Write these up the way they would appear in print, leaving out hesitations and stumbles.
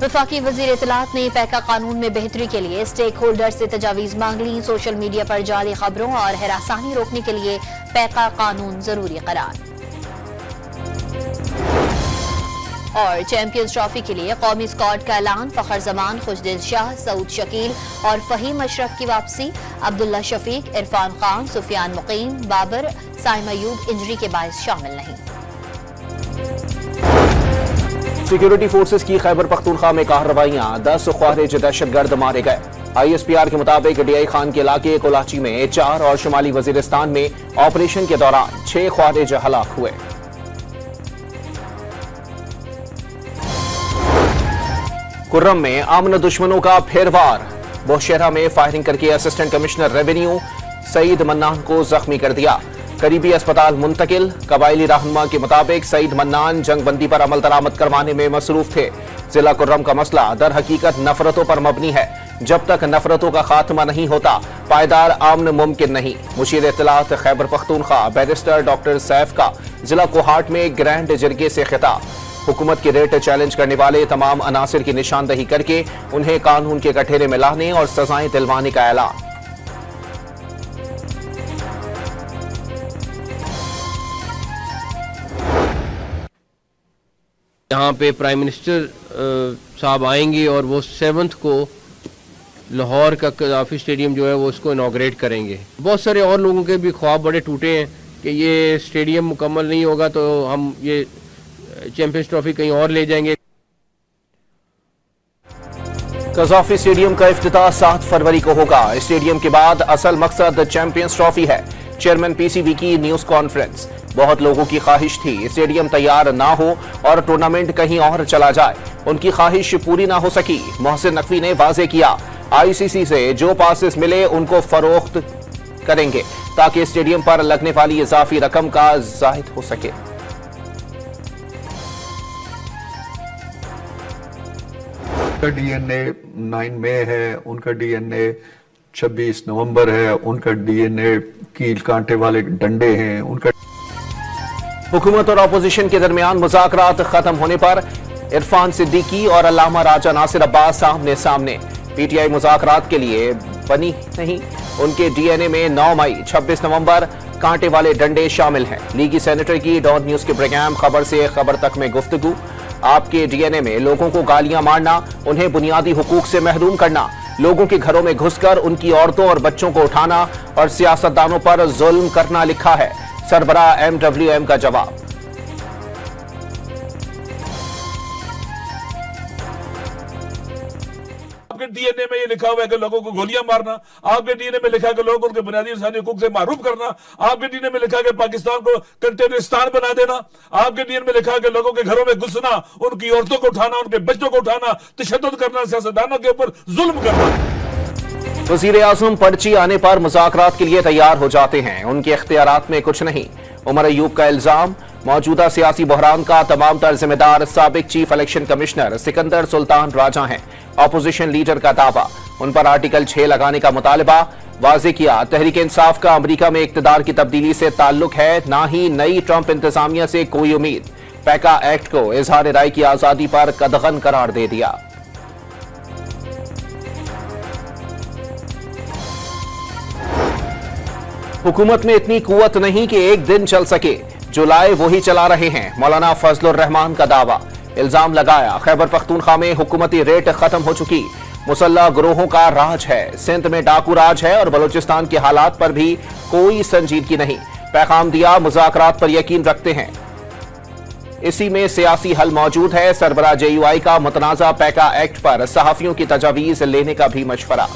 वफाकी वजीर इत्तलात ने पैका कानून में बेहतरी के लिए स्टेक होल्डर से तजावीज़ मांग ली। सोशल मीडिया पर जाली खबरों और हरासानी रोकने के लिए पैका कानून जरूरी करार। और चैंपियंस ट्रॉफी के लिए कौमी स्क्वाड का ऐलान। फखर जमान, खुशदिल शाह, सऊद शकील और फहीम अशरफ की वापसी। अब्दुल्ला शफीक, इरफान खान, सुफियान मुकीम, बाबर, साइम अयूब इंजरी के बायस शामिल नहीं। सिक्योरिटी फोर्सेस की खैबर पख्तूनख्वा में कार्रवाइयां, 10 ख्वारिज दहशतगर्द मारे गए। ISPR के मुताबिक DI खान के इलाके कोलाची में 4 और शुमाली वजीरिस्तान में ऑपरेशन के दौरान 6 ख्वारिज हलाक हुए। कुर्रम में अमन दुश्मनों का फिर वार। बोशहरा में फायरिंग करके assistant commissioner revenue Saeed Mannan को जख्मी कर दिया। करीबी अस्पताल मुंतकिल। कबायली रहनुमा के मुताबिक सईद मन्नान जंगबंदी पर अमल दरामद करवाने में मसरूफ थे। जिला कुर्रम का मसला दर हकीकत नफरतों पर मबनी है। जब तक नफरतों का खात्मा नहीं होता पायदार अमन मुमकिन नहीं। मुशीर इत्तलात खैबर पख्तूनख्वा बैरिस्टर डॉक्टर सैफ का जिला कोहाट में ग्रैंड जरगे से खिताब। हुकूमत की रेट चैलेंज करने वाले तमाम अनासिर की निशानदही करके उन्हें कानून के कठेरे में लाने और सजाएं दिलवाने का ऐलान। यहाँ पे प्राइम मिनिस्टर साहब आएंगे और वो 7 को लाहौर का कज़ाफ़ी स्टेडियम जो है वो उसको इनॉग्रेट करेंगे। बहुत सारे और लोगों के भी ख्वाब बड़े टूटे हैं कि ये स्टेडियम मुकम्मल नहीं होगा तो हम ये चैंपियंस ट्रॉफी कहीं और ले जाएंगे। कज़ाफ़ी स्टेडियम का इफ्तिताह 7 फरवरी को होगा। स्टेडियम के बाद असल मकसद चैंपियंस ट्रॉफी है। चेयरमैन PCB की न्यूज कॉन्फ्रेंस। बहुत लोगों की ख्वाहिश थी स्टेडियम तैयार ना हो और टूर्नामेंट कहीं और चला जाए। उनकी ख्वाहिश पूरी ना हो सकी। मोहसिन नकवी ने वाजे किया ICC से जो पासेस मिले उनको फरोख्त करेंगे ताकि स्टेडियम पर लगने वाली इजाफी रकम का जाहिद हो सके। उनका DNA 9 मई है, उनका DNA 26 नवंबर है, उनका DNA कील कांटे वाले डंडे हैं। उनका हुकूमत और अपोजिशन के दरमियान मुज़ाकरात खत्म होने पर इरफान सिद्दीकी और अल्लामा राजा नासिर अब्बास आमने सामने। PTI मुज़ाकरात के लिए बनी नहीं। उनके DNA में 9 मई 26 नवंबर कांटे वाले डंडे शामिल हैं। लीगी सेनेटर की डॉन न्यूज के प्रोग्राम खबर से खबर तक में गुफ्तगू। आपके DNA में लोगों को गालियां मारना, उन्हें बुनियादी हुकूक से महरूम करना, लोगों के घरों में घुसकर उनकी औरतों और बच्चों को उठाना और सियासतदानों पर जुल्म करना लिखा है। सरबराह MWM का जवाब। आपके DNA में ये लिखा हुआ है कि लोगों को गोलियां मारना। आपके DNA में लिखा है कि लोगों को उनके बुनियादी इंसानी हुकूक से महरूम करना। आपके DNA में लिखा है कि पाकिस्तान को कंटेनरिस्तान बना देना। आपके DNA में लिखा है कि लोगों के घरों में घुसना, उनकी औरतों को उठाना, उनके बच्चों को उठाना, तशद्दुद करना, सियासतदानों के ऊपर जुल्म करना। वज़ीर आज़म पर्ची आने पर मुज़ाकरात के लिए तैयार हो जाते हैं। उनके इख्तियारात में कुछ नहीं। उमर अयूब का इल्जाम मौजूदा सियासी बहरान का तमाम तर जिम्मेदार साबिक chief election commissioner Sikandar Sultan Raja हैं। अपोजिशन लीडर का दावा, उन पर आर्टिकल 6 लगाने का मुतालबा। वाज़े किया तहरीक इंसाफ का अमरीका में इक्तदार की तब्दीली से ताल्लुक है, ना ही नई ट्रंप इंतजामिया से कोई उम्मीद। पैका एक्ट को इजहार राय की आजादी पर कदगन करार दे दिया। हुकूमत में इतनी कुव्वत नहीं कि एक दिन चल सके, जो लाए वही चला रहे हैं। मौलाना फजलुर रहमान का दावा। इल्जाम लगाया खैबर पख्तूनख्वा में हुकूमती रेट खत्म हो चुकी। मुसल्लह ग्रोहों का राज है, सिंध में डाकू राज है और बलूचिस्तान के हालात पर भी कोई संजीदगी नहीं। पैगाम दिया मुज़ाकरात पर यकीन रखते हैं, इसी में सियासी हल मौजूद है। सरबराह JUI का मुतनाज़ा पैका एक्ट पर सहाफियों की तजावीज़ लेने का भी मशवरा।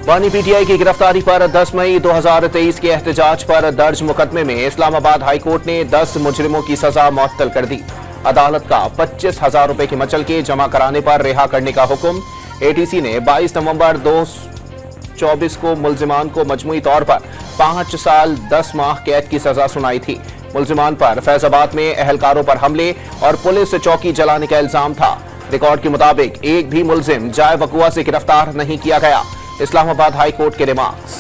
बानी PTI की गिरफ्तारी पर 10 मई 2023 के एहतजाज पर दर्ज मुकदमे में इस्लामाबाद हाई कोर्ट ने 10 मुजरिमों की सजा मुअत्तल कर दी। अदालत का 25,000 रुपए के मचलके जमा कराने पर रिहा करने का हुक्म। ATC ने 22 नवंबर 2024 को मुलजिमान को मजमूई तौर पर 5 साल 10 माह कैद की सजा सुनाई थी। मुलजिमान पर फैजाबाद में अहलकारों पर हमले और पुलिस चौकी जलाने का इल्जाम था। रिकॉर्ड के मुताबिक एक भी मुलजिम जाए वकुआ से गिरफ्तार नहीं किया गया। इस्लामाबाद हाई कोर्ट के रिमार्क्स।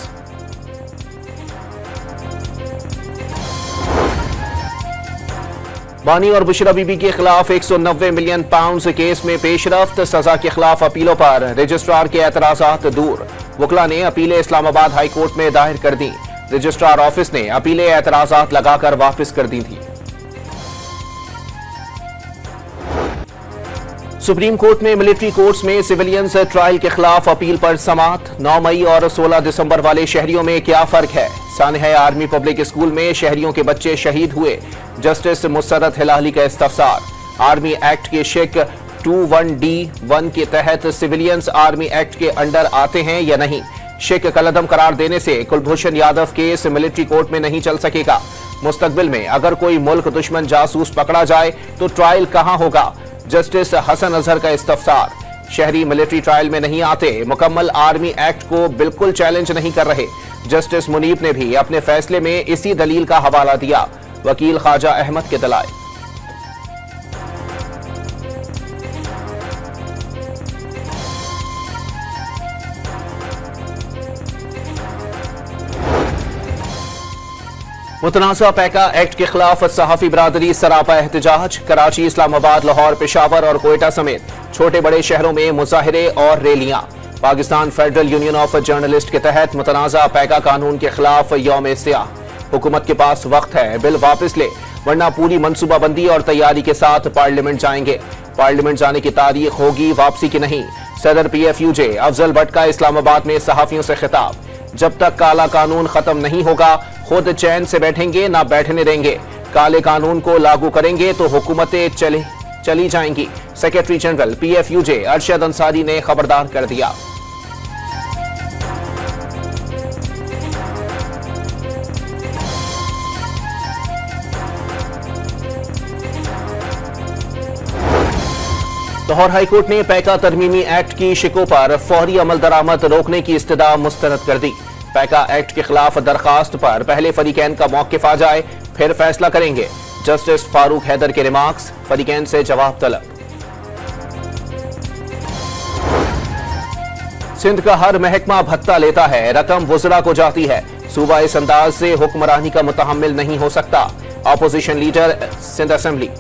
बानी और बुशरा बीबी के खिलाफ 190 मिलियन पाउंड केस में पेशरफ्त, सजा के खिलाफ अपीलों पर रजिस्ट्रार के एतराजात दूर। वकला ने अपीलें इस्लामाबाद हाई कोर्ट में दायर कर दी। रजिस्ट्रार ऑफिस ने अपीलें एतराजात लगाकर वापस कर दी थी। सुप्रीम कोर्ट में मिलिट्री कोर्ट्स में सिविलियंस ट्रायल के खिलाफ अपील पर समाअत। 9 मई और 16 दिसंबर वाले शहरियों में क्या फर्क है? सानहा आर्मी पब्लिक स्कूल में शहरियों के बच्चे शहीद हुए, जस्टिस मुसर्रत हिलाली का इस्तफसार। आर्मी एक्ट के शेक 21D1 के तहत सिविलियंस आर्मी एक्ट के अंडर आते हैं या नहीं? शेक कलअदम करार देने से Kulbhushan Yadav case military court में नहीं चल सकेगा। मुस्तकबिल में अगर कोई मुल्क दुश्मन जासूस पकड़ा जाए तो ट्रायल कहां होगा? जस्टिस हसन अजहर का इस्तफसार। शहरी मिलिट्री ट्रायल में नहीं आते, मुकम्मल आर्मी एक्ट को बिल्कुल चैलेंज नहीं कर रहे। जस्टिस मुनीब ने भी अपने फैसले में इसी दलील का हवाला दिया। वकील ख्वाजा अहमद के दलाइल। मुतनाज़ा पैका एक्ट के खिलाफ सहाफी बरादरी सरापा एहतजाज। कराची, इस्लामाबाद, लाहौर, पेशावर और कोयटा समेत छोटे बड़े शहरों में मुजाहिरे और रैलियां। Pakistan federal union of journalist के तहत मुतनाज़ा पैका कानून के खिलाफ यौम सियाह। हुकूमत के पास वक्त है, बिल वापस ले, वरना पूरी मनसूबाबंदी और तैयारी के साथ पार्लियामेंट जाएंगे। पार्लियामेंट जाने की तारीख होगी, वापसी की नहीं। सदर PFUJ अफजल भट्ट का इस्लामाबाद में सहाफियों से खिताब। जब तक काला कानून खत्म नहीं होगा, खुद चैन से बैठेंगे ना बैठने देंगे। काले कानून को लागू करेंगे तो हुकूमतें चली जाएंगी। Secretary general PFUJ Arshad Ansari ने खबरदार कर दिया। लाहौर हाईकोर्ट ने पैका तरमीमी एक्ट की शिकों पर फौरी अमल दरामद रोकने की इस्तदा मुस्तरद कर दी। पैका एक्ट के खिलाफ दरखास्त पर पहले फरीकैन का मौक़िफ़ आ जाए, फिर फैसला करेंगे। जस्टिस फारूक हैदर के रिमार्क्स, फरीकैन से जवाब तलब। सिंध का हर महकमा भत्ता लेता है, रकम वुज़रा को जाती है। सूबा इस अंदाज से हुक्मरानी का मुतहम्मिल नहीं हो सकता। Opposition leader Sindh assembly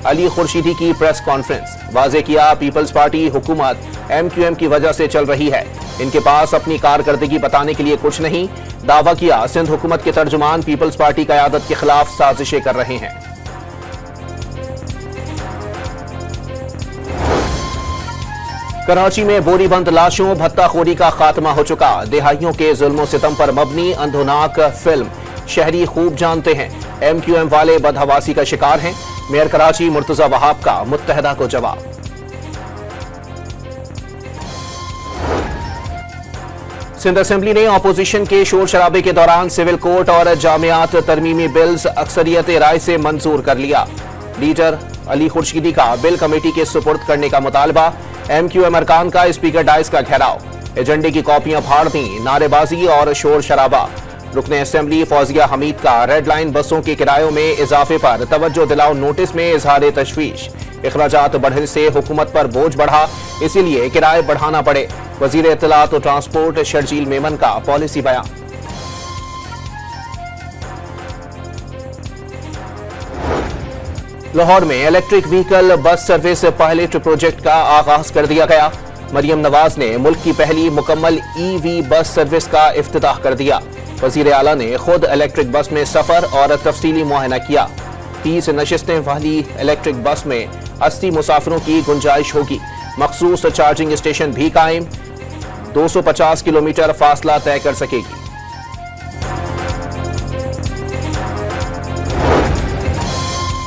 Ali Khurshidi की प्रेस कॉन्फ्रेंस। वाज़े किया, पीपल्स पार्टी हुकूमत MQM की वजह से चल रही है, इनके पास अपनी कारकर्दगी बताने के लिए कुछ नहीं। दावा किया, सिंध हुकूमत के तर्जुमान पीपल्स पार्टी क़यादत के खिलाफ साजिशें कर रहे हैं। कराची में बोरीबंद लाशों, भत्ताखोरी का खात्मा हो चुका। दिहाइयों के जुल्म सितम पर मबनी अंधोनाक फिल्म शहरी खूब जानते हैं। MQM वाले बदहवासी का शिकार हैं। मेयर कराची मुर्तजा वहाब का मुत्तहदा को जवाब। सिंध असेंबली ने अपोजिशन के शोर शराबे के दौरान सिविल कोर्ट और जामियात तरमीमी बिल्स अक्सरियत राय से मंजूर कर लिया। लीडर अली खुर्शीदी का बिल कमेटी के सुपुर्द करने का मुतालबा। MQM अरकान का स्पीकर डाइस का घेराव। एजेंडे की कॉपियां फाड़ दी, नारेबाजी और शोर शराबा। रुकने असेंबली फौजिया हमीद का रेड लाइन बसों के किरायों में इजाफे पर तवज्जो दिलाओ नोटिस में इजहार तशवीश। इखराजात बढ़ने से हुकूमत पर बोझ बढ़ा, इसीलिए किराए बढ़ाना पड़े। वजीर इत्तलात और ट्रांसपोर्ट शर्जील मेमन का पॉलिसी बयान। लाहौर में electric vehicle bus service pilot project का आगाज कर दिया गया। मरियम नवाज ने मुल्क की पहली मुकम्मल EV बस सर्विस का इफ्तिताह कर दिया। वजीर आला ने खुद इलेक्ट्रिक बस में सफर और तफसीली मुआयना किया। 30 नशिस्तें वाली इलेक्ट्रिक बस में 80 मुसाफिरों की गुंजाइश होगी। मखसूस चार्जिंग स्टेशन भी कायम। 250 किलोमीटर फासला तय कर सकेगी।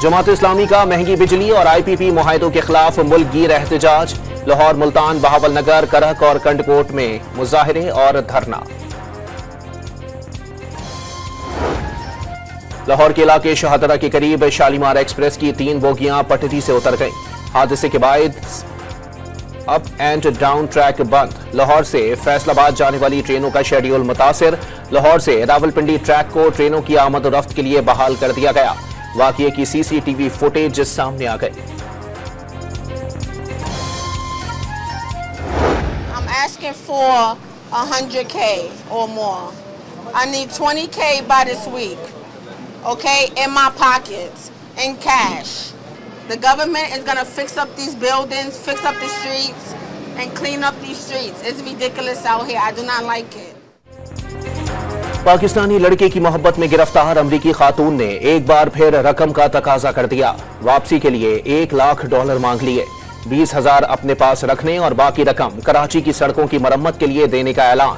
जमात इस्लामी का महंगी बिजली और IPP मुआहदों के खिलाफ मुल्क गिर एहतजाज। लाहौर, मुल्तान, बहावल नगर, करहक और कंडकोट में मुजाहिरे और धरना। लाहौर के इलाके शाहदरा के करीब शालीमार एक्सप्रेस की 3 बोगियां पटरी से उतर गईं। हादसे के बाद अप एंड डाउन ट्रैक बंद। लाहौर से फैसलाबाद जाने वाली ट्रेनों का शेड्यूल मुतासिर। लाहौर से रावलपिंडी ट्रैक को ट्रेनों की आमद और रफ्त के लिए बहाल कर दिया गया। वाकये की CCTV फुटेज सामने आ गई। I'm asking for 100K or more. I need 20K by this week, okay, in my pockets. in cash. The government is going to fix up these buildings, fix up the streets, and clean up these streets. It's ridiculous out here. I do not like it. Pakistani लड़के की मोहब्बत में गिरफ्तार अमरीकी खातून ने एक बार फिर रकम का तकाजा कर दिया। वापसी के लिए $1 लाख मांग लिए। 20,000 अपने पास रखने और बाकी रकम कराची की सड़कों की मरम्मत के लिए देने का ऐलान।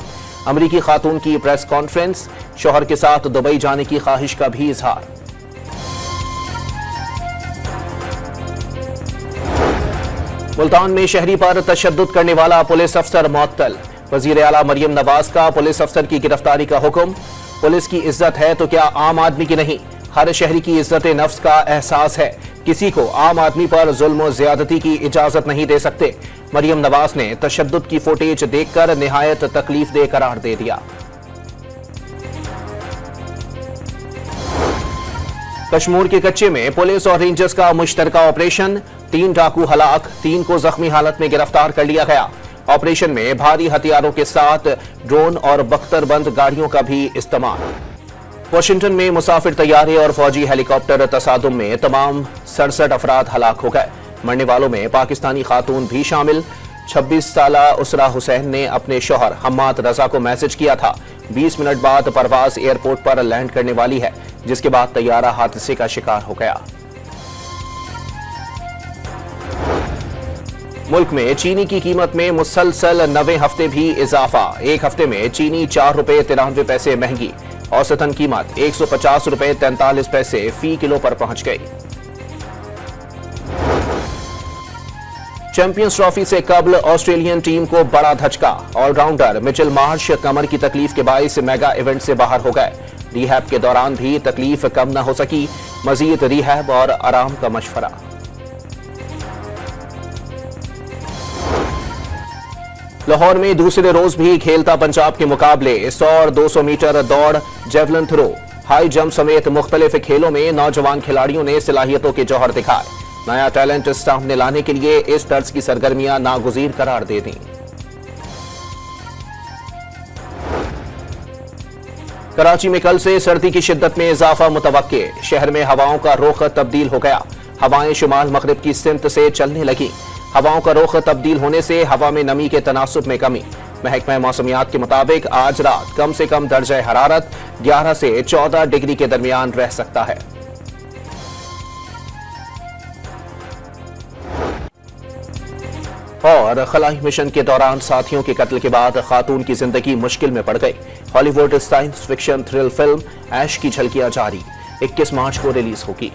अमरीकी खातून की प्रेस कॉन्फ्रेंस, शौहर के साथ दुबई जाने की ख्वाहिश का भी इजहार। मुल्तान में शहरी पर तशद्दुद करने वाला पुलिस अफसर मुअत्तल। वजीर आला मरियम नवाज का पुलिस अफसर की गिरफ्तारी का हुक्म। पुलिस की इज्जत है तो क्या आम आदमी की नहीं? हर शहरी की इज्जत नफ्स का एहसास है। किसी को आम आदमी पर जुल्म और ज्यादती की इजाजत नहीं दे सकते। मरियम नवाज ने तशद्दुद की फुटेज देखकर निहायत तकलीफदेह करार दे दिया। कश्मीर के कच्चे में पुलिस और रेंजर्स का मुश्तरका ऑपरेशन। 3 डाकू हलाक, 3 को जख्मी हालत में गिरफ्तार कर लिया गया। ऑपरेशन में भारी हथियारों के साथ ड्रोन और बख्तरबंद गाड़ियों का भी इस्तेमाल। वाशिंगटन में मुसाफिर तैयारे और फौजी हेलीकॉप्टर तसादुम में तमाम 67 अफराद हलाक हो गए। मरने वालों में पाकिस्तानी खातून भी शामिल। 26 साला उसरा हुसैन ने अपने शौहर हम्माद रजा को मैसेज किया था। 20 मिनट बाद परवाज एयरपोर्ट पर लैंड करने वाली है, जिसके बाद तैयारा हादसे का शिकार हो गया। मुल्क में चीनी की कीमत में मुसलसल 9वें हफ्ते भी इजाफा। एक हफ्ते में चीनी ₹4.93 महंगी। औसतन कीमत ₹150.43 फी किलो पर पहुंच गई। चैंपियंस ट्रॉफी से कबल ऑस्ट्रेलियन टीम को बड़ा धचका। ऑलराउंडर मिचेल मार्श कमर की तकलीफ के बायस मेगा इवेंट से बाहर हो गए। रिहैब के दौरान भी तकलीफ कम न हो सकी। मजीद रिहैब और आराम का मशवरा। लाहौर में दूसरे रोज भी खेलता पंजाब के मुकाबले 100 और 200 मीटर दौड़, जेवलिन थ्रो, हाई जंप समेत मुख्तलिफ खेलों में नौजवान खिलाड़ियों ने सलाहियतों के जौहर दिखाए। नया टैलेंट सामने लाने के लिए इस तर्ज की सरगर्मियां नागुज़ीर करार दे दी। कराची में कल से सर्दी की शिद्दत में इजाफा मुतवक्के। शहर में हवाओं का रुख तब्दील हो गया। हवाएं शुमाल मगरिब की सिमत से चलने लगी। हवाओं का रुख तब्दील होने से हवा में नमी के तनासुब में कमी। महकमा मौसमियात के मुताबिक आज रात कम से कम दर्जा हरारत 11 से 14 डिग्री के दरमियान रह सकता है। और खलाई मिशन के दौरान साथियों के कत्ल के बाद खातून की जिंदगी मुश्किल में पड़ गई। Hollywood science fiction thrill film Ash की झलकियां जारी 21 मार्च को रिलीज होगी।